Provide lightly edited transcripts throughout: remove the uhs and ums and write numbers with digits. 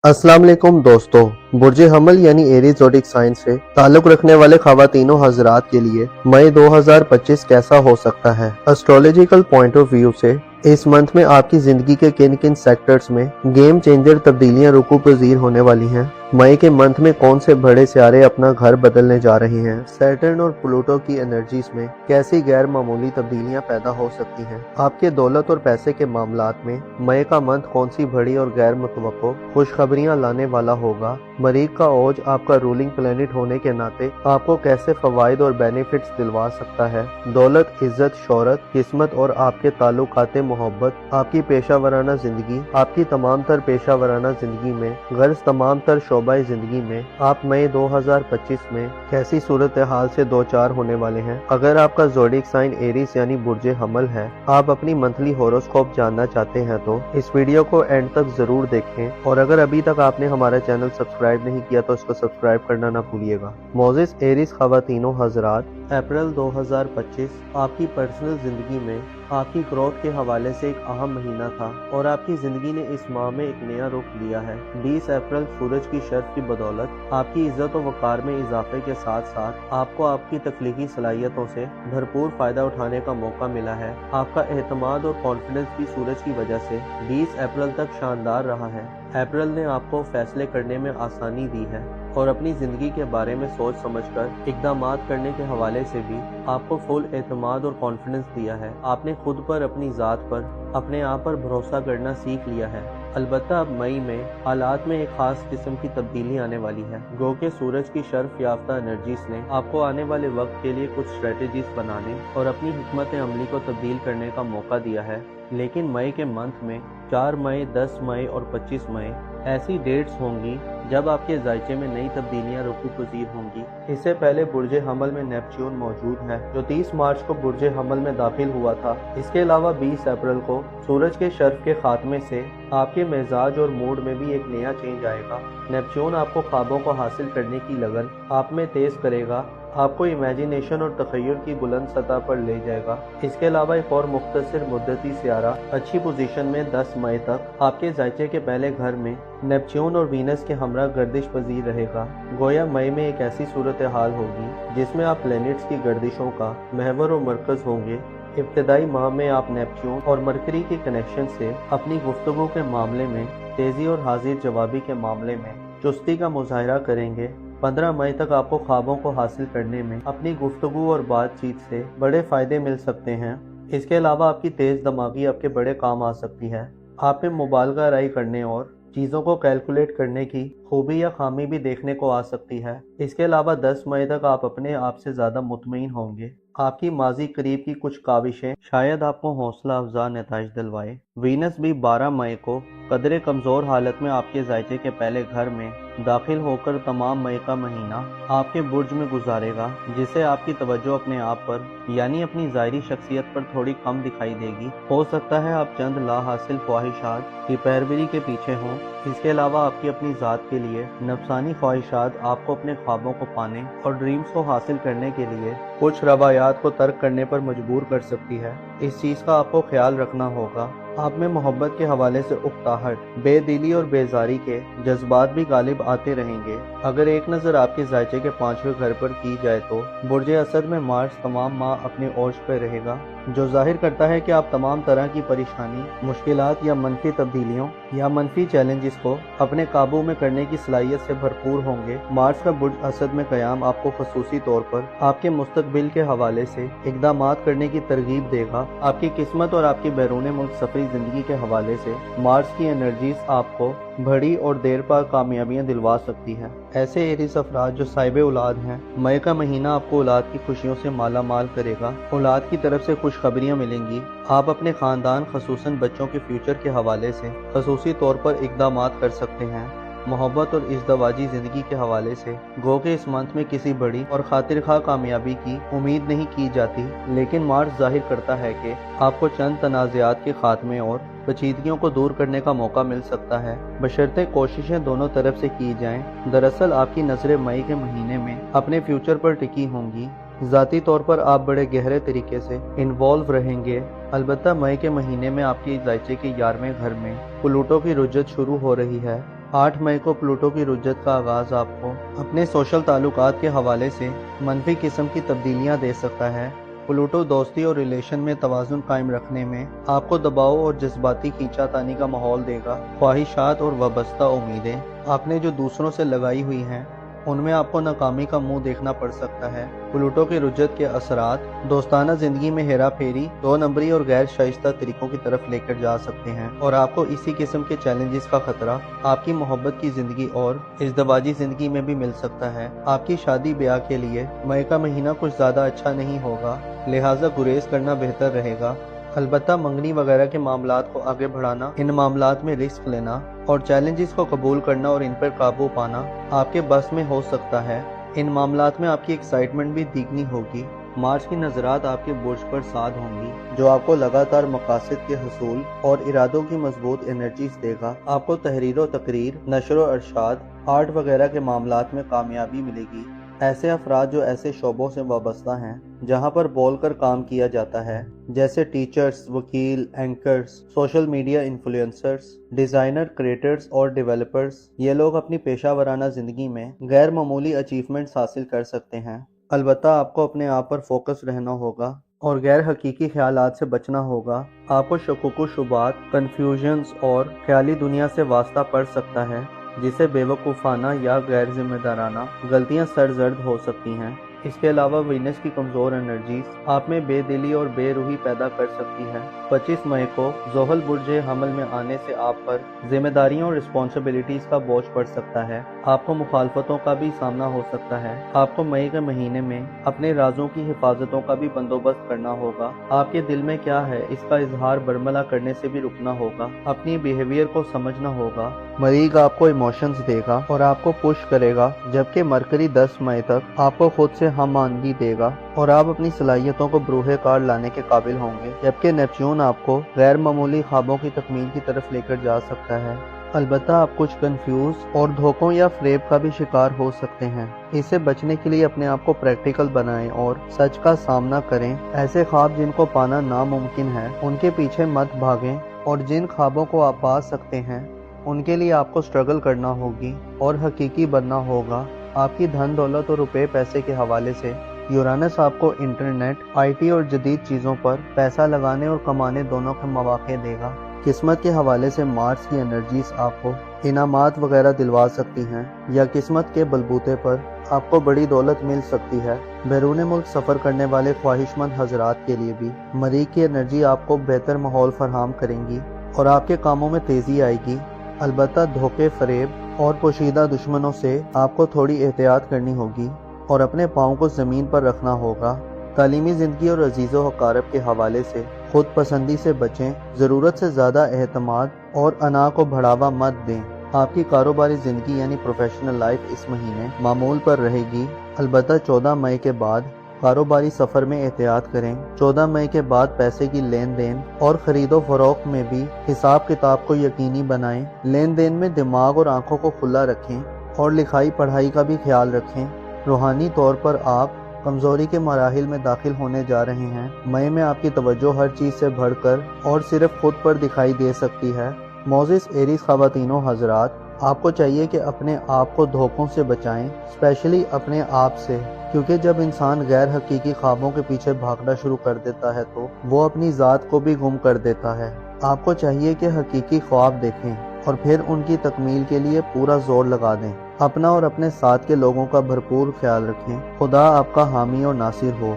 अस्सलाम वालेकुम दोस्तों, बुर्ज हमल यानी एरीज ज़ोडिक साइन से ताल्लुक़ रखने वाले ख़वातीनो हज़रात के लिए मई 2025 कैसा हो सकता है। एस्ट्रोलॉजिकल पॉइंट ऑफ व्यू से इस मंथ में आपकी ज़िंदगी के किन किन सेक्टर्स में गेम चेंजर तब्दीलियां रुकू पज़ीर होने वाली हैं। मई के मंथ में कौन से बड़े सितारे अपना घर बदलने जा रहे हैं। सैटर्न और प्लूटो की एनर्जीज में कैसी गैर मामूली तब्दीलियां पैदा हो सकती हैं। आपके दौलत और पैसे के मामलात में मई का मंथ कौन सी बड़ी और गैर मुतवक्को खुशखबरियां लाने वाला होगा। मरीख का ओज आपका रूलिंग प्लेनेट होने के नाते आपको कैसे फवाइद और बेनिफिट्स दिलवा सकता है। दौलत, इज्जत, शोहरत, किस्मत और आपके ताल्लुकाते मोहब्बत, आपकी पेशा वराना जिंदगी, आपकी तमाम तर पेशा वराना जिंदगी में गर्ज तमाम तर शोबाई जिंदगी में आप मई 2025 में कैसी सूरत हाल से दो चार होने वाले हैं। अगर आपका ज़ोडिक साइन एरीज यानी बुर्ज हमल है, आप अपनी मंथली होरोस्कोप जानना चाहते हैं तो इस वीडियो को एंड तक जरूर देखें और अगर अभी तक आपने हमारा चैनल सब्सक्राइब नहीं किया तो इसको सब्सक्राइब करना ना भूलिएगा। मोजिस एरीज ख़वातीनो हज़रात, अप्रैल 2025 आपकी पर्सनल जिंदगी में आपकी ग्रोथ के हवाले से एक अहम महीना था और आपकी जिंदगी ने इस माह में एक नया रुख लिया है। 20 अप्रैल सूरज की शर्फ की बदौलत आपकी इज्जत और वकार में इजाफे के साथ साथ आपको आपकी तख्लीकी सलाहियतों से भरपूर फायदा उठाने का मौका मिला है। आपका एतमाद और कॉन्फिडेंस भी सूरज की वजह से 20 अप्रैल तक शानदार रहा है। अप्रैल ने आपको फैसले करने में आसानी दी है और अपनी ज़िंदगी के बारे में सोच समझकर इक़दामात करने के हवाले से भी आपको फुल एतमाद और कॉन्फिडेंस दिया है। आपने खुद पर, अपनी ज़ात पर, अपने आप पर भरोसा करना सीख लिया है। अलबत्ता अब मई में हालात में एक खास किस्म की तब्दीली आने वाली है। गो के सूरज की शर्फ याफ्ता एनर्जीज ने आपको आने वाले वक्त के लिए कुछ स्ट्रेटेजीज बनाने और अपनी हिकमत अमली को तब्दील करने का मौका दिया है। लेकिन मई के मंथ में 4 मई, 10 मई और 25 मई ऐसी डेट्स होंगी जब आपके जायचे में नई तब्दीलियां रुकू पज़ीर होंगी। इससे पहले बुर्ज हमल में नेपच्यून मौजूद है जो 30 मार्च को बुर्ज हमल में दाखिल हुआ था। इसके अलावा 20 अप्रैल को सूरज के शर्फ के खात्मे से आपके मिजाज और मूड में भी एक नया चेंज आएगा। नेपच्यून आपको ख्वाबों को हासिल करने की लगन आप में तेज करेगा, आपको इमेजिनेशन और तखय्युल की बुलंद सतह पर ले जाएगा। इसके अलावा एक और मुख्तसर मुद्दती सियारा अच्छी पोजीशन में 10 मई तक आपके जायचे के पहले घर में नेपच्यून और वीनस के हमरा गर्दिश पजीर रहेगा। गोया मई में एक ऐसी सूरत हाल होगी जिसमें आप प्लैनेट्स की गर्दिशों का महवर और मरकज होंगे। इब्तदाई माह में आप नेपच्यून और मरकरी के कनेक्शन से अपनी गुफ्तगू के मामले में तेजी और हाजिर जवाबी के मामले में चुस्ती का मुजाहरा करेंगे। 15 मई तक आपको ख्वाबों को हासिल करने में अपनी गुफ्तगू और बातचीत से बड़े फायदे मिल सकते हैं। इसके अलावा आपकी तेज दिमागी आपके बड़े काम आ सकती है। आप में मुबालगा राय करने और चीज़ों को कैलकुलेट करने की खूबी या खामी भी देखने को आ सकती है। इसके अलावा 10 मई तक आप अपने आप से ज़्यादा मुतमईन होंगे। आपकी माजी करीब की कुछ काविशें शायद आपको हौसला अफजा नताइज दिलवाए। वीनस भी 12 मई को कदरे कमज़ोर हालत में आपके जायचे के पहले घर में दाखिल होकर तमाम मई का महीना आपके बुर्ज में गुजारेगा, जिससे आपकी तवज्जो अपने आप पर यानी अपनी ज़ाहिरी शख्सियत पर थोड़ी कम दिखाई देगी। हो सकता है आप चंद ला हासिल ख्वाहिशात की पैरवी के पीछे हों। इसके अलावा आपकी अपनी ज़ात के लिए नफसानी ख्वाहिशात आपको अपने ख्वाबों को पाने और ड्रीम्स को हासिल करने के लिए कुछ रवायात को तर्क करने पर मजबूर कर सकती है। इस चीज़ का आपको ख्याल रखना होगा। आप में मोहब्बत के हवाले से उकताहट, बेदिली और बेजारी के जज्बात भी गालिब आते रहेंगे। अगर एक नज़र आपके जायचे के 5वें घर पर की जाए तो बुर्ज असद में मार्स तमाम माह अपने ओज पर रहेगा, जो जाहिर करता है कि आप तमाम तरह की परेशानी, मुश्किलात या मनफी तब्दीलियों या मनफी चैलेंजेस को अपने काबू में करने की सलाहियत से भरपूर होंगे। मार्च का बुर्ज असद में क़याम आपको खसूसी तौर पर आपके मुस्तकबिल के हवाले से इक़दामात करने की तरगीब देगा। आपकी किस्मत और आपकी बैरून मुल्क सफरी जिंदगी के हवाले से मार्च की एनर्जीज आपको बड़ी और देर पा कामयाबियां दिलवा सकती है। ऐसे एरीज अफराद जो साहिब औलाद हैं, मई का महीना आपको औलाद की खुशियों से माला माल करेगा। औलाद की तरफ से खुशखबरियां मिलेंगी। आप अपने खानदान खसूसन बच्चों के फ्यूचर के हवाले से खसूसी तौर पर इक़दामात कर सकते हैं। मोहब्बत और इज़्दवाजी ज़िंदगी के हवाले से गो के इस मंथ में किसी बड़ी और खातिर खा कामयाबी की उम्मीद नहीं की जाती, लेकिन मार्च जाहिर करता है कि आपको चंद तनाज़ात के खात्मे और पेचीदगियों को दूर करने का मौका मिल सकता है, बशर्ते कोशिशें दोनों तरफ से की जाएं। दरअसल आपकी नज़रें मई के महीने में अपने फ्यूचर पर टिकी होंगी। ज़ाती तौर पर आप बड़े गहरे तरीके से इन्वॉल्व रहेंगे। अलबत्ता मई के महीने में आपके जायचे के 11वें घर में प्लूटो की रुजत शुरू हो रही है। 8 मई को प्लूटो की रुज्जत का आगाज आपको अपने सोशल ताल्लुकात के हवाले से मनफी किस्म की तब्दीलियां दे सकता है। प्लूटो दोस्ती और रिलेशन में तवाज़ुन कायम रखने में आपको दबाव और जज्बाती खींचातानी का माहौल देगा। ख्वाहिशात और वाबस्ता उम्मीदें आपने जो दूसरों से लगाई हुई हैं उनमें आपको नाकामी का मुंह देखना पड़ सकता है। प्लूटो की रुज्जत के असरात दोस्ताना जिंदगी में हेरा फेरी, 2 नंबरी और गैर शाइस्ता तरीकों की तरफ लेकर जा सकते हैं और आपको इसी किस्म के चैलेंजेस का खतरा आपकी मोहब्बत की जिंदगी और इज़्दवाजी जिंदगी में भी मिल सकता है। आपकी शादी ब्याह के लिए मई का महीना कुछ ज्यादा अच्छा नहीं होगा, लिहाजा गुरेज करना बेहतर रहेगा। अलबत्ता मंगनी वगैरह के मामलात को आगे बढ़ाना, इन मामलात में रिस्क लेना और चैलेंजेस को कबूल करना और इन पर काबू पाना आपके बस में हो सकता है। इन मामलात में आपकी एक्साइटमेंट भी दिगनी होगी। मार्च की नजरात आपके बुर्ज पर साध होंगी जो आपको लगातार मकासद के हसूल और इरादों की मजबूत एनर्जीज देगा। आपको तहरीर व तकरीर, नशर व अरशाद, आर्ट वगैरह के मामलात में कामयाबी मिलेगी। ऐसे अफराद जो ऐसे शोबों से वाबस्ता हैं जहां पर बोल कर काम किया जाता है, जैसे टीचर्स, वकील, anchors, social media influencers, designer, creators और डेवलपर्स, ये लोग अपनी पेशा वराना ज़िंदगी में गैर मामूली अचीवमेंट्स हासिल कर सकते हैं। अलबत्ता आपको अपने आप पर फोकस रहना होगा और गैर हकीकी ख्यालात से बचना होगा। आपको शकुक शुबात, कन्फ्यूजन्स और ख्याली दुनिया से वास्ता पड़ सकता है जिसे बेवकूफ़ाना या गैर जिम्मेदाराना गलतियां सरजर्द हो सकती हैं। इसके अलावा वीनस की कमज़ोर एनर्जीज आप में बेदिली और बेरूही पैदा कर सकती है। 25 मई को ज़ोहल बुर्ज हमल में आने से आप पर जिम्मेदारियों और रिस्पॉन्सिबिलिटीज़ का बोझ पड़ सकता है। आपको मुखालफतों का भी सामना हो सकता है। आपको मई के महीने में अपने राजों की हिफाजतों का भी बंदोबस्त करना होगा। आपके दिल में क्या है इसका इजहार बरमला करने से भी रुकना होगा। अपनी बिहेवियर को समझना होगा। मरीज आपको इमोशंस देगा और आपको पुश करेगा, जबकि मरकरी 10 मई तक आपको खुद से हम मानगी देगा और आप अपनी सलाहियतों को बरूहे कार लाने के काबिल होंगे, जबकि नेपच्यून आपको गैर मामूली ख्वाबों की तकमील की तरफ लेकर जा सकता है। अलबत्ता आप कुछ कंफ्यूज और धोखों या फ्रेब का भी शिकार हो सकते हैं। इससे बचने के लिए अपने आप को प्रैक्टिकल बनाएं और सच का सामना करें। ऐसे ख्वाब जिनको पाना नामुमकिन है उनके पीछे मत भागें और जिन ख्वाबों को आप पा सकते हैं उनके लिए आपको स्ट्रगल करना होगी और हकीकी बनना होगा। आपकी धन दौलत और रुपए पैसे के हवाले से यूरानस आपको इंटरनेट, आईटी और जदीद चीज़ों पर पैसा लगाने और कमाने दोनों के मौके देगा। किस्मत के हवाले से मार्स की एनर्जीज आपको इनामात वगैरह दिलवा सकती हैं या किस्मत के बलबूते पर आपको बड़ी दौलत मिल सकती है। बैरून मुल्क सफ़र करने वाले ख्वाहिशमंद हजरात के लिए भी मरीख की एनर्जी आपको बेहतर माहौल फराहम करेंगी और आपके कामों में तेज़ी आएगी। अलबत्ता धोखे, फरेब और पोशीदा दुश्मनों से आपको थोड़ी एहतियात करनी होगी और अपने पाँव को ज़मीन पर रखना होगा। तालीमी ज़िंदगी और अजीज़ो हकारब के हवाले से खुद पसंदी से बचें। ज़रूरत से ज़्यादा एहतमाद और अना को बढ़ावा मत दें। आपकी कारोबारी ज़िंदगी यानी प्रोफेशनल लाइफ इस महीने मामूल पर रहेगी। अलबत्ता 14 मई के बाद कारोबारी सफ़र में एहतियात करें। 14 मई के बाद पैसे की लेन देन और ख़रीदो फरोख्त में भी हिसाब किताब को यकीनी बनाएं। लेन देन में दिमाग और आंखों को खुला रखें और लिखाई पढ़ाई का भी ख्याल रखें। रूहानी तौर पर आप कमज़ोरी के मराहिल में दाखिल होने जा रहे हैं। मई में आपकी तवज्जो हर चीज़ से बढ़कर और सिर्फ खुद पर दिखाई दे सकती है। मोजिस एरीज ख़वातीनों हजरात, आपको चाहिए कि अपने आप को धोखों से बचाएं, स्पेशली अपने आप से, क्योंकि जब इंसान गैर हकीकी ख्वाबों के पीछे भागना शुरू कर देता है तो वो अपनी ज़ात को भी गुम कर देता है। आपको चाहिए कि हकीकी ख्वाब देखें और फिर उनकी तकमील के लिए पूरा जोर लगा दें। अपना और अपने साथ के लोगों का भरपूर ख्याल रखें। खुदा आपका हामी और नासिर हो।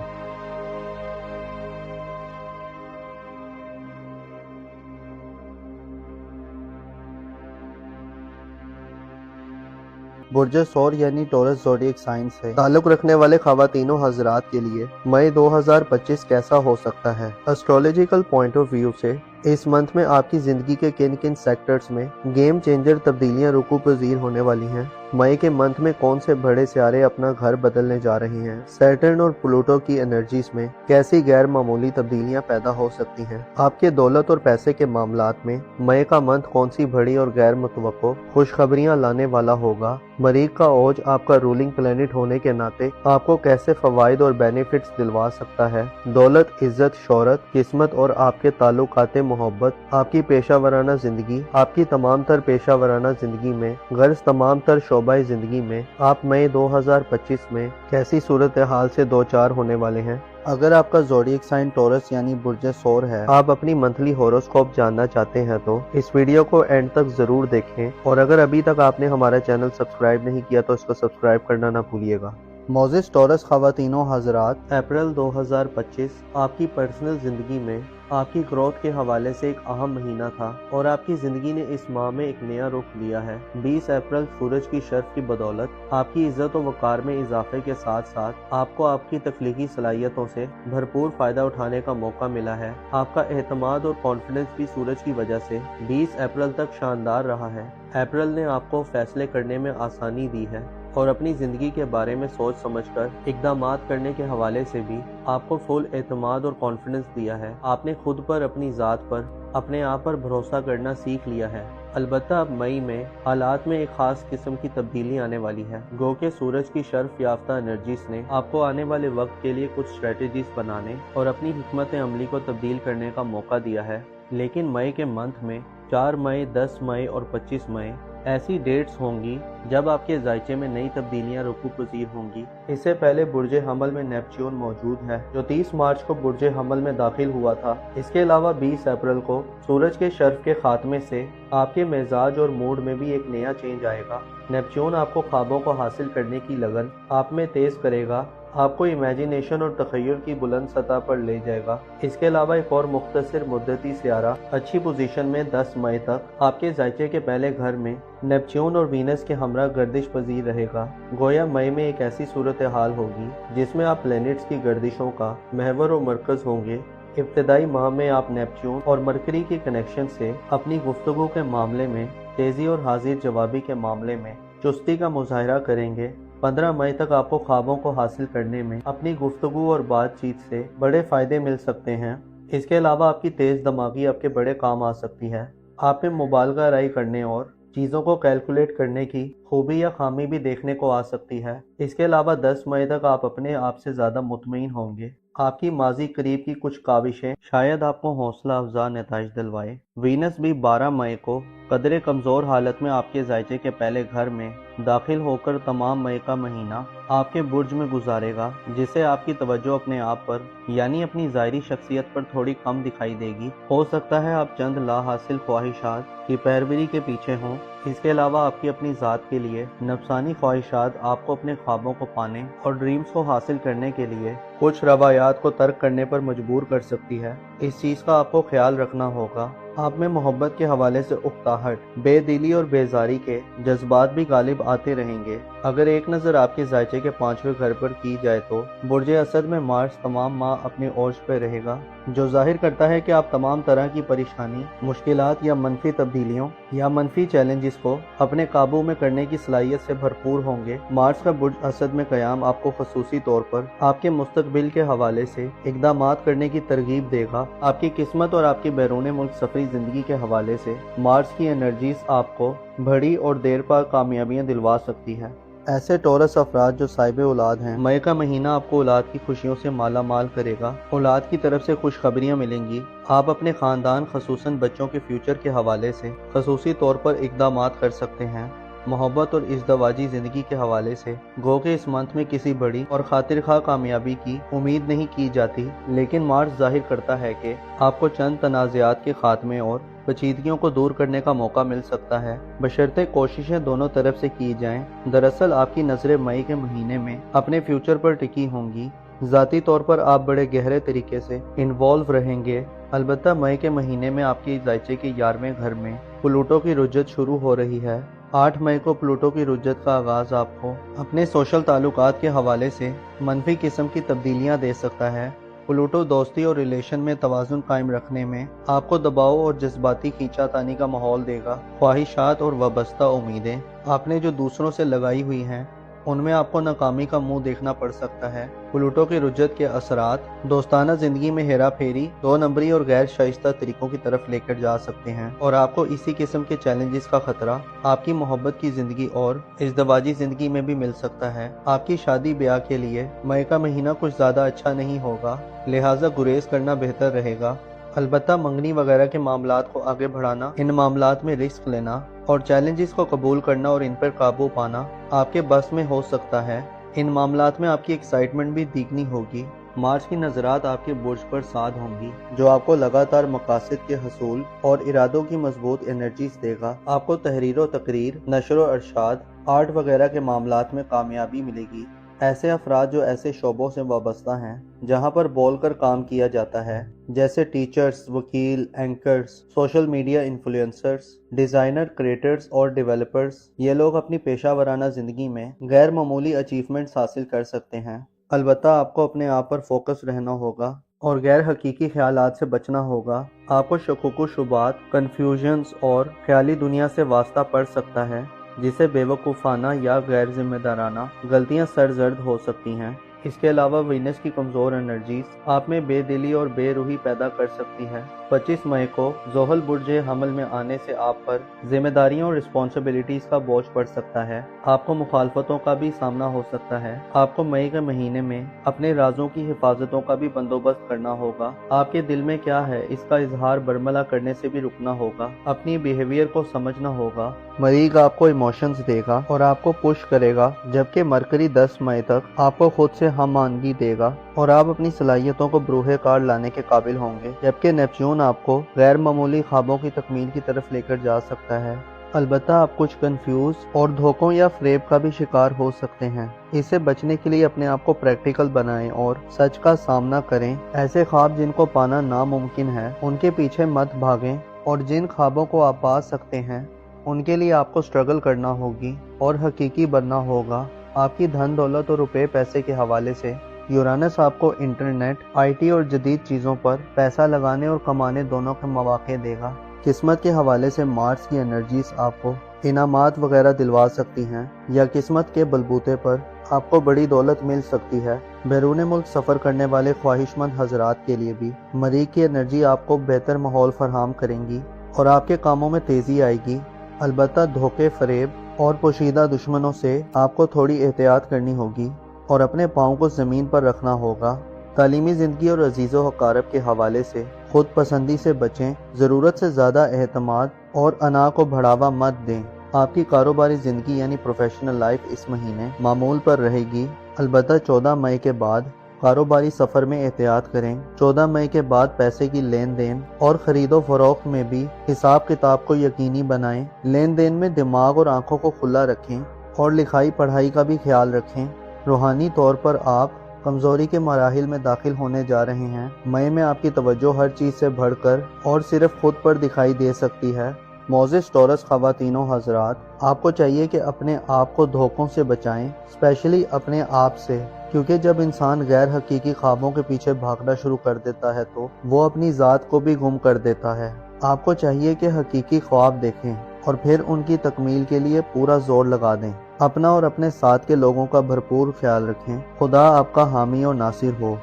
बुर्ज सौर यानी टॉरस ज़ोडिएक साइन से ताल्लुक़ रखने वाले ख़वातीनों हज़रात के लिए मई 2025 कैसा हो सकता है। एस्ट्रोलॉजिकल पॉइंट ऑफ व्यू से इस मंथ में आपकी ज़िंदगी के किन किन सेक्टर्स में गेम चेंजर तब्दीलियां रुकू पजीर होने वाली हैं। मई के मंथ में कौन से बड़े सितारे अपना घर बदलने जा रहे हैं। सैटर्न और प्लूटो की एनर्जीज में कैसी गैर मामूली तब्दीलियां पैदा हो सकती हैं। आपके दौलत और पैसे के मामलात में मई का मंथ कौन सी बड़ी और गैर मुतवक्को खुशखबरियां लाने वाला होगा। मरीख का ओज आपका रूलिंग प्लेनेट होने के नाते आपको कैसे फवाइद और बेनिफिट्स दिलवा सकता है। दौलत, इज्जत, शोहरत, किस्मत और आपके ताल्लुकात मोहब्बत, आपकी पेशा वराना जिंदगी, आपकी तमाम तर पेशा वराना जिंदगी में गर्ज तमाम तर शोबाई जिंदगी में आप मई 2025 में कैसी सूरत हाल से दो चार होने वाले हैं। अगर आपका ज़ोडिएक साइन टॉरस यानी बुर्ज सौर है, आप अपनी मंथली हॉरोस्कोप जानना चाहते हैं तो इस वीडियो को एंड तक जरूर देखें, और अगर अभी तक आपने हमारा चैनल सब्सक्राइब नहीं किया तो इसको सब्सक्राइब करना ना भूलिएगा। मोजिस टॉरस ख़वातीनों हज़रात, अप्रैल 2025 आपकी पर्सनल ज़िंदगी में आपकी ग्रोथ के हवाले से एक अहम महीना था और आपकी ज़िंदगी ने इस माह में एक नया रुख लिया है। 20 अप्रैल सूरज की शर्फ की बदौलत आपकी इज्जत और वक़ार में इजाफे के साथ साथ आपको आपकी तख्लीकी सलाहियतों से भरपूर फ़ायदा उठाने का मौका मिला है। आपका एतमाद और कॉन्फिडेंस भी सूरज की वजह से 20 अप्रैल तक शानदार रहा है। अप्रैल ने आपको फैसले करने में आसानी दी है और अपनी ज़िंदगी के बारे में सोच समझकर इक़दामात करने के हवाले से भी आपको फुल एतमाद और कॉन्फिडेंस दिया है। आपने खुद पर, अपनी ज़ात पर, अपने आप पर भरोसा करना सीख लिया है। अलबत्ता अब मई में हालात में एक खास किस्म की तब्दीली आने वाली है। गो के सूरज की शर्फ याफ्ता एनर्जीज ने आपको आने वाले वक्त के लिए कुछ स्ट्रेटजीज बनाने और अपनी हिकमत अमली को तब्दील करने का मौका दिया है। लेकिन मई के मंथ में 4 मई, 10 मई और 25 मई ऐसी डेट्स होंगी जब आपके जायचे में नई तब्दीलियां रुकू पजीर होंगी। इससे पहले बुर्ज हमल में नेपच्यून मौजूद है जो 30 मार्च को बुर्ज हमल में दाखिल हुआ था। इसके अलावा 20 अप्रैल को सूरज के शर्फ के खात्मे से आपके मिजाज और मूड में भी एक नया चेंज आएगा। नेपच्यून आपको ख्वाबों को हासिल करने की लगन आप में तेज करेगा, आपको इमेजिनेशन और तखय्युल की बुलंद सतह पर ले जाएगा। इसके अलावा एक और मुख्तसर मुद्दती सियारा अच्छी पोजीशन में 10 मई तक आपके जायचे के पहले घर में नेपच्यून और वीनस के हमरा गर्दिश पजीर रहेगा। गोया मई में एक ऐसी सूरत हाल होगी जिसमें आप प्लैनेट्स की गर्दिशों का महवर और मरकज होंगे। इब्तदाई माह में आप नेपच्यून और मरकरी के कनेक्शन से अपनी गुफ्तगू के मामले में तेजी और हाजिर जवाबी के मामले में चुस्ती का मुजाहरा करेंगे। 15 मई तक आपको ख्वाबों को हासिल करने में अपनी गुफ्तगू और बातचीत से बड़े फायदे मिल सकते हैं। इसके अलावा आपकी तेज दिमागी आपके बड़े काम आ सकती है। आप में मुबालगा राय करने और चीज़ों को कैलकुलेट करने की खूबी या खामी भी देखने को आ सकती है। इसके अलावा 10 मई तक आप अपने आप से ज़्यादा मुतमईन होंगे। आपकी माजी करीब की कुछ काविशें शायद आपको हौसला अफजा नताइज दिलवाए। वीनस भी 12 मई को कदरे कमज़ोर हालत में आपके जायचे के पहले घर में दाखिल होकर तमाम मई का महीना आपके बुर्ज में गुजारेगा, जिससे आपकी तवज्जो अपने आप पर यानी अपनी ज़ाहिरी शख्सियत पर थोड़ी कम दिखाई देगी। हो सकता है आप चंद ला हासिल ख्वाहिशात की पैरवी के पीछे हों। इसके अलावा आपकी अपनी ज़ात के लिए नफसानी ख्वाहिशात आपको अपने ख्वाबों को पाने और ड्रीम्स को हासिल करने के लिए कुछ रवायात को तर्क करने पर मजबूर कर सकती है। इस चीज़ का आपको ख्याल रखना होगा। आप में मोहब्बत के हवाले से उकताहट, बेदिली और बेजारी के जज्बात भी गालिब आते रहेंगे। अगर एक नज़र आपके जायचे के 5वें घर पर की जाए तो बुर्ज असद में मार्स तमाम माह अपने ओज पर रहेगा, जो जाहिर करता है कि आप तमाम तरह की परेशानी, मुश्किलात या मनफी तब्दीलियों या मनफी चैलेंजेस को अपने काबू में करने की सलाहियत से भरपूर होंगे। मार्स का बुर्ज असद में क़याम आपको खसूसी तौर पर आपके मुस्तकबिल के हवाले से इक़दामात करने की तरगीब देगा। आपकी किस्मत और आपकी बैरून मुल्क सफरी ज़िंदगी के हवाले से मार्स की एनर्जीज आपको बड़ी और देर पा कामयाबियाँ दिलवा सकती है। ऐसे टॉरस अफराद जो साहिब औलाद हैं, मई का महीना आपको औलाद की खुशियों से माला माल करेगा। औलाद की तरफ से खुशखबरियाँ मिलेंगी। आप अपने ख़ानदान खसूसन बच्चों के फ्यूचर के हवाले से खसूसी तौर पर इक़दामात कर सकते हैं। मोहब्बत और इज़्दवाजी ज़िंदगी के हवाले से गो के इस मंथ में किसी बड़ी और खातिर खा कामयाबी की उम्मीद नहीं की जाती, लेकिन मार्च जाहिर करता है कि आपको चंद तनाज़ात के खात्मे और पेचीदगियों को दूर करने का मौका मिल सकता है, बशर्ते कोशिशें दोनों तरफ से की जाएं। दरअसल आपकी नज़रें मई के महीने में अपने फ्यूचर पर टिकी होंगी। ज़ाती तौर पर आप बड़े गहरे तरीके से इन्वॉल्व रहेंगे। अलबत्ता मई के महीने में आपके जायचे के 11वें घर में प्लूटो की रुज्जत शुरू हो रही है। 8 मई को प्लूटो की रुज्जत का आगाज़ आपको अपने सोशल ताल्लुकात के हवाले से मनफी किस्म की तब्दीलियां दे सकता है। प्लूटो दोस्ती और रिलेशन में तवाज़ुन कायम रखने में आपको दबाव और जज्बाती खींचातानी का माहौल देगा। ख्वाहिशात और वाबस्ता उम्मीदें आपने जो दूसरों से लगाई हुई हैं उनमें आपको नाकामी का मुंह देखना पड़ सकता है। प्लूटो की रुजत के असरात दोस्ताना जिंदगी में हेरा फेरी, दो नंबरी और गैर शाइस्ता तरीकों की तरफ लेकर जा सकते हैं और आपको इसी किस्म के चैलेंजेस का खतरा आपकी मोहब्बत की जिंदगी और इज़्दवाजी जिंदगी में भी मिल सकता है। आपकी शादी ब्याह के लिए मई का महीना कुछ ज्यादा अच्छा नहीं होगा, लिहाजा गुरेज करना बेहतर रहेगा। अलबत्ता मंगनी वगैरह के मामलात को आगे बढ़ाना, इन मामलात में रिस्क लेना और चैलेंजेस को कबूल करना और इन पर काबू पाना आपके बस में हो सकता है। इन मामलात में आपकी एक्साइटमेंट भी दिखनी होगी। मार्च की नजरात आपके बुर्ज पर साध होंगी जो आपको लगातार मकासद के हसूल और इरादों की मजबूत एनर्जीज देगा। आपको तहरीर व तकरीर, नशर व अरशाद, आर्ट वगैरह के मामलात में कामयाबी मिलेगी। ऐसे अफराद जो ऐसे शोबों से वाबस्ता हैं जहां पर बोलकर काम किया जाता है, जैसे टीचर्स, वकील, anchors, social media influencers, designer, creators और डेवलपर्स, ये लोग अपनी पेशा वराना ज़िंदगी में गैर मामूली अचीवमेंट्स हासिल कर सकते हैं। अलबत्ता आपको अपने आप पर फोकस रहना होगा और गैर हकीकी ख्यालात से बचना होगा। आपको शकूक शुबात, कन्फ्यूजन्स और ख्याली दुनिया से वास्ता पड़ सकता है जिसे बेवकूफ़ाना या गैर जिम्मेदाराना गलतियां सरजर्द हो सकती हैं। इसके अलावा वीनस की कमज़ोर एनर्जीज आप में बेदिली और बेरूही पैदा कर सकती है। 25 मई को ज़ोहल बुर्ज हमल में आने से आप पर जिम्मेदारियों और रिस्पॉन्सिबिलिटीज़ का बोझ पड़ सकता है। आपको मुखालफतों का भी सामना हो सकता है। आपको मई के महीने में अपने राजों की हिफाजतों का भी बंदोबस्त करना होगा। आपके दिल में क्या है इसका इजहार बरमला करने से भी रुकना होगा। अपनी बिहेवियर को समझना होगा। मरीज आपको इमोशंस देगा और आपको पुश करेगा, जबकि मरकरी 10 मई तक आपको खुद से हमआनगी देगा और आप अपनी सलाहियतों को बरूहे कार लाने के काबिल होंगे, जबकि नेपच्यून आपको गैर मामूली ख्वाबों की तकमील की तरफ लेकर जा सकता है। अलबत्ता आप कुछ कंफ्यूज और धोखों या फ्रेब का भी शिकार हो सकते हैं। इससे बचने के लिए अपने आप को प्रैक्टिकल बनाएं और सच का सामना करें। ऐसे ख्वाब जिनको पाना नामुमकिन है उनके पीछे मत भागें और जिन ख्वाबों को आप पा सकते हैं उनके लिए आपको स्ट्रगल करना होगी और हकीकी बनना होगा। आपकी धन दौलत और रुपए पैसे के हवाले से यूरानस आपको इंटरनेट, आईटी और जदीद चीज़ों पर पैसा लगाने और कमाने दोनों के मौके देगा। किस्मत के हवाले से मार्स की एनर्जीज आपको इनामात वगैरह दिलवा सकती हैं या किस्मत के बलबूते पर आपको बड़ी दौलत मिल सकती है। बैरून मुल्क सफ़र करने वाले ख्वाहिशमंद हजरात के लिए भी मरीज की एनर्जी आपको बेहतर माहौल फराहम करेंगी और आपके कामों में तेज़ी आएगी। अलबत्ता धोखे, फरेब और पोशीदा दुश्मनों से आपको थोड़ी एहतियात करनी होगी और अपने पाँव को ज़मीन पर रखना होगा। तालीमी ज़िंदगी और अजीज़ व अकारब के हवाले से खुद पसंदी से बचें। ज़रूरत से ज़्यादा एहतमाद और अना को बढ़ावा मत दें। आपकी कारोबारी ज़िंदगी यानी प्रोफेशनल लाइफ इस महीने मामूल पर रहेगी। अलबत्ता 14 मई के बाद कारोबारी सफ़र में एहतियात करें। 14 मई के बाद पैसे की लेन देन और ख़रीदो फरोख्त में भी हिसाब किताब को यकीनी बनाएं। लेन देन में दिमाग और आंखों को खुला रखें और लिखाई पढ़ाई का भी ख्याल रखें। रूहानी तौर पर आप कमज़ोरी के मराहिल में दाखिल होने जा रहे हैं। मई में आपकी तवज्जो हर चीज़ से बढ़कर और सिर्फ खुद पर दिखाई दे सकती है। मोज़ेस टॉरस ख़वातीनों हज़रात, आपको चाहिए कि अपने आप को धोखों से बचाएं, स्पेशली अपने आप से, क्योंकि जब इंसान गैर हकीकी ख्वाबों के पीछे भागना शुरू कर देता है तो वो अपनी ज़ात को भी गुम कर देता है। आपको चाहिए कि हकीकी ख्वाब देखें और फिर उनकी तकमील के लिए पूरा जोर लगा दें। अपना और अपने साथ के लोगों का भरपूर ख्याल रखें। खुदा आपका हामी और नासिर हो।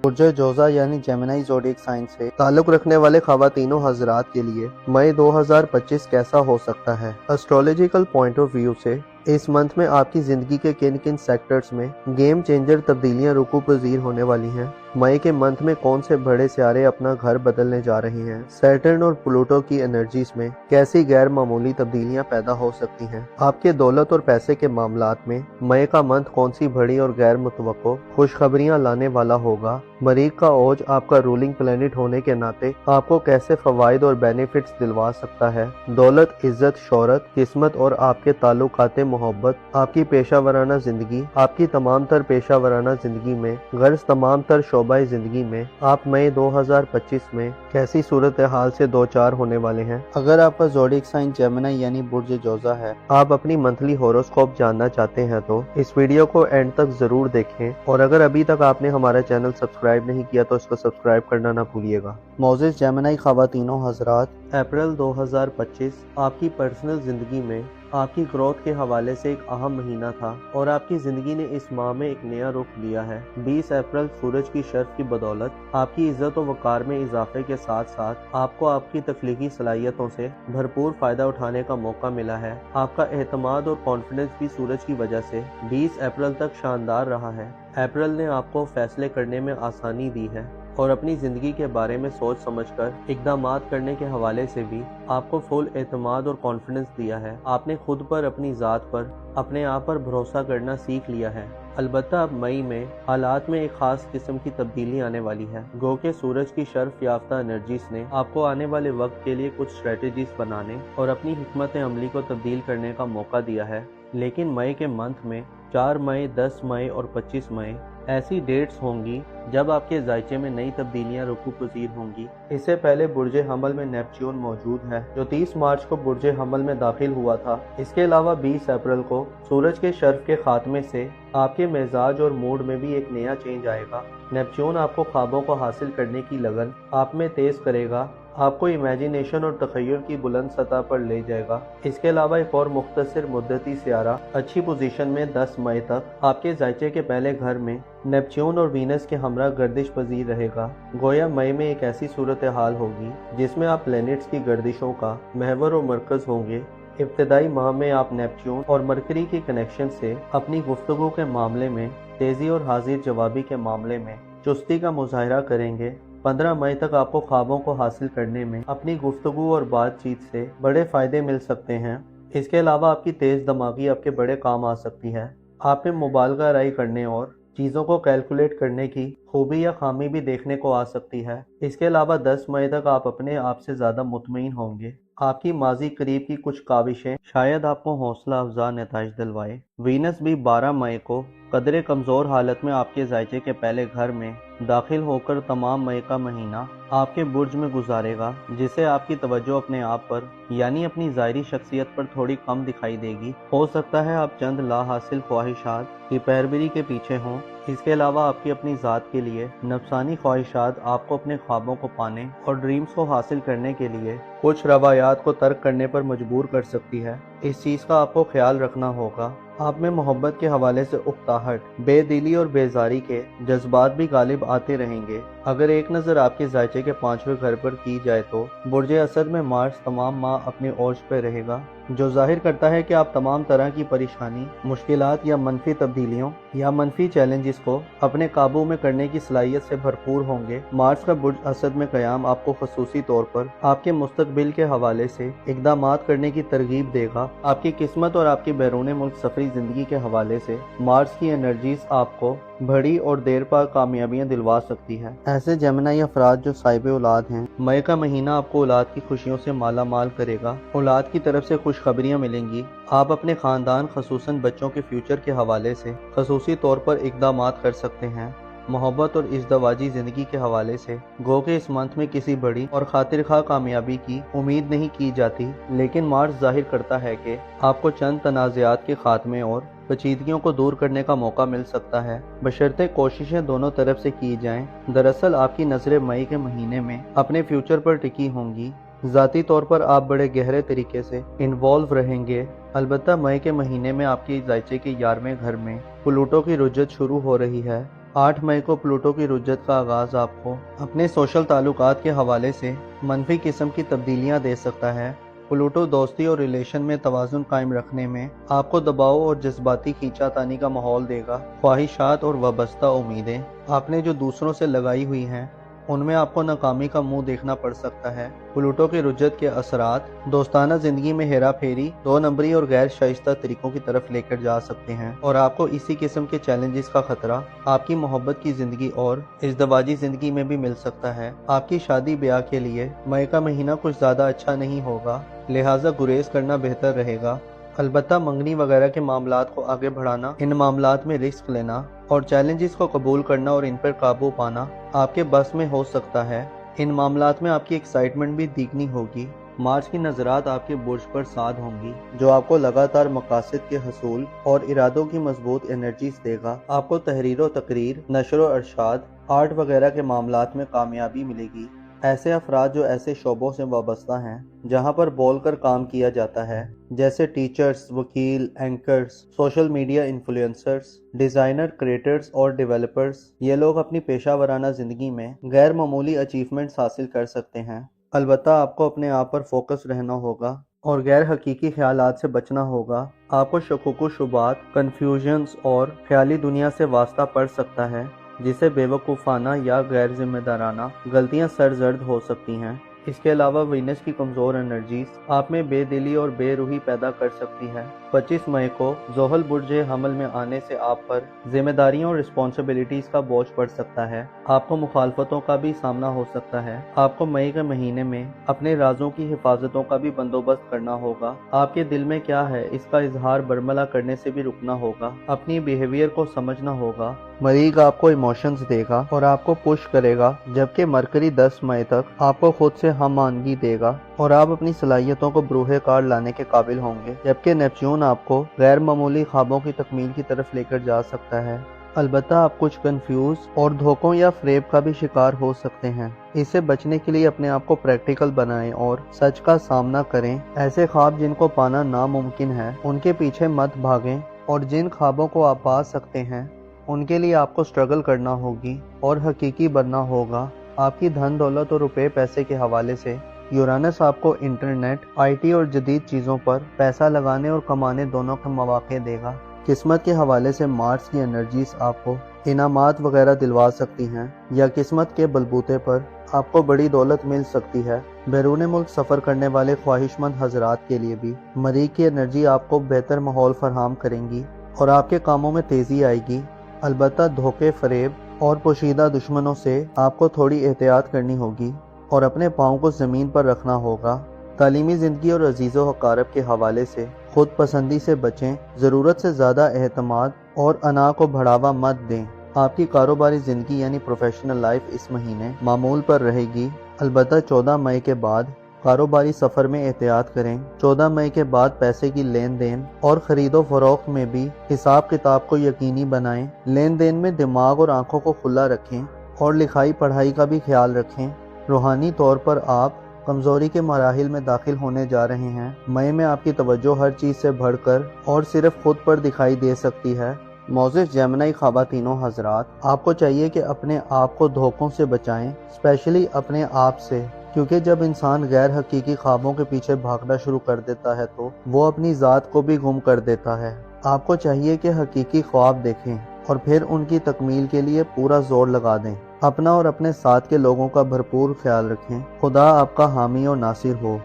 बुर्ज जोजा यानी जेमिनी ज़ोडिएक साइन से ताल्लुक़ रखने वाले ख़वातीनों हज़रात के लिए मई 2025 कैसा हो सकता है। एस्ट्रोलॉजिकल पॉइंट ऑफ व्यू से इस मंथ में आपकी ज़िंदगी के किन किन सेक्टर्स में गेम चेंजर तब्दीलियां रुकू पजीर होने वाली हैं। मई के मंथ में कौन से बड़े सियारे अपना घर बदलने जा रहे हैं। सैटर्न और प्लूटो की एनर्जीज में कैसी गैर मामूली तब्दीलियां पैदा हो सकती हैं। आपके दौलत और पैसे के मामलात में मई का मंथ कौन सी बड़ी और गैर मुतवक्को खुशखबरियां लाने वाला होगा। मरीख का ओज आपका रूलिंग प्लेनेट होने के नाते आपको कैसे फवाइद और बेनिफिट्स दिलवा सकता है। दौलत, इज्जत, शोहरत, किस्मत और आपके ताल्लुकात मोहब्बत, आपकी पेशा वराना जिंदगी, आपकी तमाम तर पेशा वराना जिंदगी में, गर्ज तमाम तर शोबाई जिंदगी में आप मई 2025 में कैसी सूरत हाल से दो चार होने वाले हैं। अगर आपका ज़ोडिएक साइन जेमिनी यानी बुर्ज जोजा है, आप अपनी मंथली होरोस्कोप जानना चाहते हैं तो इस वीडियो को एंड तक जरूर देखें, और अगर अभी तक आपने हमारा चैनल सब्सक्राइब नहीं किया तो इसको सब्सक्राइब करना ना भूलिएगा। मोजेस जेमिनी ख़वातीनों हजरात, अप्रैल 2025 आपकी पर्सनल जिंदगी में आपकी ग्रोथ के हवाले से एक अहम महीना था और आपकी जिंदगी ने इस माह में एक नया रुख लिया है। 20 अप्रैल सूरज की शर्फ की बदौलत आपकी इज्जत और वकार में इजाफे के साथ साथ आपको आपकी तख्लीकी सलाहियतों से भरपूर फायदा उठाने का मौका मिला है। आपका एतमाद और कॉन्फिडेंस भी सूरज की वजह से 20 अप्रैल तक शानदार रहा है। अप्रैल ने आपको फैसले करने में आसानी दी है और अपनी ज़िंदगी के बारे में सोच समझकर इक़दामात करने के हवाले से भी आपको फुल एतमाद और कॉन्फिडेंस दिया है। आपने खुद पर, अपनी ज़ात पर, अपने आप पर भरोसा करना सीख लिया है। अलबत्ता अब मई में हालात में एक खास किस्म की तब्दीली आने वाली है। गो के सूरज की शर्फ याफ्ता एनर्जीज ने आपको आने वाले वक्त के लिए कुछ स्ट्रेटजीज बनाने और अपनी हिकमत अमली को तब्दील करने का मौका दिया है। लेकिन मई के मंथ में 4 मई, 10 मई और 25 मई ऐसी डेट्स होंगी जब आपके जायचे में नई तब्दीलियां रुकू पजीर होंगी। इससे पहले बुर्जे हमल में नेपच्यून मौजूद है जो 30 मार्च को बुर्जे हमल में दाखिल हुआ था। इसके अलावा 20 अप्रैल को सूरज के शर्फ के खात्मे से आपके मिजाज और मूड में भी एक नया चेंज आएगा। नेपच्यून आपको ख्वाबों को हासिल करने की लगन आप में तेज करेगा, आपको इमेजिनेशन और तखय्युल की बुलंद सतह पर ले जाएगा। इसके अलावा एक और मुख्तसर मुद्दती सियारा अच्छी पोजीशन में 10 मई तक आपके जायचे के पहले घर में नेपच्यून और वीनस के हमरा गर्दिश पजीर रहेगा। गोया मई में एक ऐसी सूरत हाल होगी जिसमें आप प्लैनेट्स की गर्दिशों का महवर और मरकज होंगे। इब्तदाई माह में आप नेपच्यून और मरकरी के कनेक्शन से अपनी गुफ्तगू के मामले में तेजी और हाजिर जवाबी के मामले में चुस्ती का मुजाहरा करेंगे। 15 मई तक आपको ख्वाबों को हासिल करने में अपनी गुफ्तगू और बातचीत से बड़े फायदे मिल सकते हैं। इसके अलावा आपकी तेज दिमागी आपके बड़े काम आ सकती है। आप में मुबालगा राय करने और चीज़ों को कैलकुलेट करने की खूबी या खामी भी देखने को आ सकती है। इसके अलावा 10 मई तक आप अपने आप से ज़्यादा मुतमईन होंगे। आपकी माजी करीब की कुछ काविशें शायद आपको हौसला अफजा नताइज दिलवाए। वीनस भी 12 मई को कदरे कमज़ोर हालत में आपके जायचे के पहले घर में दाखिल होकर तमाम मई का महीना आपके बुर्ज में गुजारेगा, जिससे आपकी तवज्जो अपने आप पर यानी अपनी ज़ाहिरी शख्सियत पर थोड़ी कम दिखाई देगी। हो सकता है आप चंद ला हासिल ख्वाहिशात की पैरवी के पीछे हों। इसके अलावा आपकी अपनी ज़ात के लिए नफसानी ख्वाहिशात आपको अपने ख्वाबों को पाने और ड्रीम्स को हासिल करने के लिए कुछ रवायात को तर्क करने पर मजबूर कर सकती है। इस चीज़ का आपको ख्याल रखना होगा। आप में मोहब्बत के हवाले से उकताहट, बेदिली और बेजारी के जज्बात भी गालिब आते रहेंगे। अगर एक नज़र आपके जायचे के 5वें घर पर की जाए तो बुर्ज असद में मार्स तमाम माह अपने ओज पर रहेगा, जो जाहिर करता है कि आप तमाम तरह की परेशानी, मुश्किलात या मनफी तब्दीलियों या मनफी चैलेंजेस को अपने काबू में करने की सलाहियत से भरपूर होंगे। मार्स का बुर्ज असद में क़याम आपको खसूसी तौर पर आपके मुस्तकबिल के हवाले से इक़दामात करने की तरगीब देगा। आपकी किस्मत और आपकी बैरून मुल्क सफरी ज़िंदगी के हवाले से मार्स की एनर्जीज आपको बड़ी और देर पा कामयाबियां दिलवा सकती है। ऐसे जेमिनी अफराद जो साहिब औलाद हैं, मई का महीना आपको औलाद की खुशियों से माला माल करेगा। औलाद की तरफ से खुशखबरियां मिलेंगी। आप अपने खानदान खसूसन बच्चों के फ्यूचर के हवाले से खसूसी तौर पर इक़दामात कर सकते हैं। मोहब्बत और इज़्दवाजी ज़िंदगी के हवाले से गो के इस मंथ में किसी बड़ी और खातिर खा कामयाबी की उम्मीद नहीं की जाती, लेकिन मार्स जाहिर करता है कि आपको चंद तनाज़ात के खात्मे और पेचीदगियों को दूर करने का मौका मिल सकता है, बशर्ते कोशिशें दोनों तरफ से की जाएं। दरअसल आपकी नज़रें मई के महीने में अपने फ्यूचर पर टिकी होंगी। ज़ाती तौर पर आप बड़े गहरे तरीके से इन्वॉल्व रहेंगे। अलबत्ता मई के महीने में आपके जायचे के 11वें घर में प्लूटो की रुज्जत शुरू हो रही है। 8 मई को प्लूटो की रुज्जत का आगाज़ आपको अपने सोशल ताल्लुकात के हवाले से मनफी किस्म की तब्दीलियां दे सकता है। प्लूटो दोस्ती और रिलेशन में तवाज़ुन कायम रखने में आपको दबाव और जज्बाती खींचातानी का माहौल देगा। ख्वाहिशात और वाबस्ता उम्मीदें आपने जो दूसरों से लगाई हुई हैं उनमें आपको नाकामी का मुंह देखना पड़ सकता है। प्लूटो के रुजत के असरात दोस्ताना जिंदगी में हेरा फेरी, 2 नंबरी और गैर शाइस्ता तरीकों की तरफ लेकर जा सकते हैं और आपको इसी किस्म के चैलेंजेस का खतरा आपकी मोहब्बत की जिंदगी और इज़्दवाजी जिंदगी में भी मिल सकता है। आपकी शादी ब्याह के लिए मई का महीना कुछ ज़्यादा अच्छा नहीं होगा, लिहाजा गुरेज करना बेहतर रहेगा। अलबत्ता मंगनी वगैरह के मामलात को आगे बढ़ाना, इन मामलात में रिस्क लेना और चैलेंजेस को कबूल करना और इन पर काबू पाना आपके बस में हो सकता है। इन मामलात में आपकी एक्साइटमेंट भी दिखनी होगी। मार्च की नजरात आपके बुर्ज पर साध होंगी, जो आपको लगातार मकासद के हसूल और इरादों की मजबूत एनर्जीज देगा। आपको तहरीर व तकरीर, नशर व अरशाद, आर्ट वगैरह के मामलात में कामयाबी मिलेगी। ऐसे अफराद जो ऐसे शोबों से वाबस्ता हैं जहां पर बोलकर काम किया जाता है, जैसे टीचर्स, वकील, anchors, social media influencers, designer, creators और डेवलपर्स, ये लोग अपनी पेशा वराना ज़िंदगी में गैर मामूली अचीवमेंट्स हासिल कर सकते हैं। अलबत्ता आपको अपने आप पर फोकस रहना होगा और गैर हकीकी ख्यालात से बचना होगा। आपको शकुक शुबात, कन्फ्यूजन्स और ख्याली दुनिया से वास्ता पड़ सकता है, जिसे बेवकूफ़ाना या गैर जिम्मेदाराना गलतियां सरजर्द हो सकती हैं। इसके अलावा वीनस की कमज़ोर एनर्जीज आप में बेदिली और बेरूही पैदा कर सकती है। 25 मई को ज़ोहल बुर्ज हमल में आने से आप पर जिम्मेदारियों और रिस्पॉन्सिबिलिटीज़ का बोझ पड़ सकता है। आपको मुखालफतों का भी सामना हो सकता है। आपको मई के महीने में अपने राजों की हिफाजतों का भी बंदोबस्त करना होगा। आपके दिल में क्या है इसका इजहार बरमला करने से भी रुकना होगा। अपनी बिहेवियर को समझना होगा। मरीज आपको इमोशंस देगा और आपको पुश करेगा, जबकि मरकरी 10 मई तक आपको खुद से हमआनगी देगा और आप अपनी सलाहियतों को बरूहे कार लाने के काबिल होंगे, जबकि नेपच्यून आपको गैर मामूली ख्वाबों की तकमील की तरफ लेकर जा सकता है। अलबत्ता आप कुछ कंफ्यूज और धोखों या फ्रेब का भी शिकार हो सकते हैं। इससे बचने के लिए अपने आप को प्रैक्टिकल बनाएं और सच का सामना करें। ऐसे ख्वाब जिनको पाना नामुमकिन है उनके पीछे मत भागें और जिन ख्वाबों को आप पा सकते हैं उनके लिए आपको स्ट्रगल करना होगी और हकीकी बनना होगा। आपकी धन दौलत और रुपए पैसे के हवाले से यूरानस आपको इंटरनेट, आईटी और जदीद चीज़ों पर पैसा लगाने और कमाने दोनों के मौके देगा। किस्मत के हवाले से मार्स की एनर्जीज आपको इनामात वगैरह दिलवा सकती हैं या किस्मत के बलबूते पर आपको बड़ी दौलत मिल सकती है। बैरून मुल्क सफ़र करने वाले ख्वाहिशमंद हजरात के लिए भी मरीख की एनर्जी आपको बेहतर माहौल फराहम करेंगी और आपके कामों में तेज़ी आएगी। अलबत्ता धोखे, फरेब और पोशीदा दुश्मनों से आपको थोड़ी एहतियात करनी होगी और अपने पाँव को ज़मीन पर रखना होगा। तालीमी ज़िंदगी और अजीज़ो हकारब के हवाले से खुद पसंदी से बचें। ज़रूरत से ज़्यादा एहतमाद और अना को बढ़ावा मत दें। आपकी कारोबारी ज़िंदगी यानी प्रोफेशनल लाइफ इस महीने मामूल पर रहेगी। अलबत्ता 14 मई के बाद कारोबारी सफ़र में एहतियात करें। 14 मई के बाद पैसे की लेन देन और ख़रीदो फरोख्त में भी हिसाब किताब को यकीनी बनाएं। लेन देन में दिमाग और आंखों को खुला रखें और लिखाई पढ़ाई का भी ख्याल रखें। रूहानी तौर पर आप कमज़ोरी के मराहिल में दाखिल होने जा रहे हैं। मई में आपकी तवज्जो हर चीज़ से बढ़कर और सिर्फ खुद पर दिखाई दे सकती है। मोज़िस जेमिनी ख़वातीनो हज़रात, आपको चाहिए कि अपने आप को धोखों से बचाएं, स्पेशली अपने आप से, क्योंकि जब इंसान गैर हकीकी ख्वाबों के पीछे भागना शुरू कर देता है तो वो अपनी ज़ात को भी गुम कर देता है। आपको चाहिए कि हकीकी ख्वाब देखें और फिर उनकी तकमील के लिए पूरा जोर लगा दें। अपना और अपने साथ के लोगों का भरपूर ख्याल रखें। खुदा आपका हामी और नासिर हो।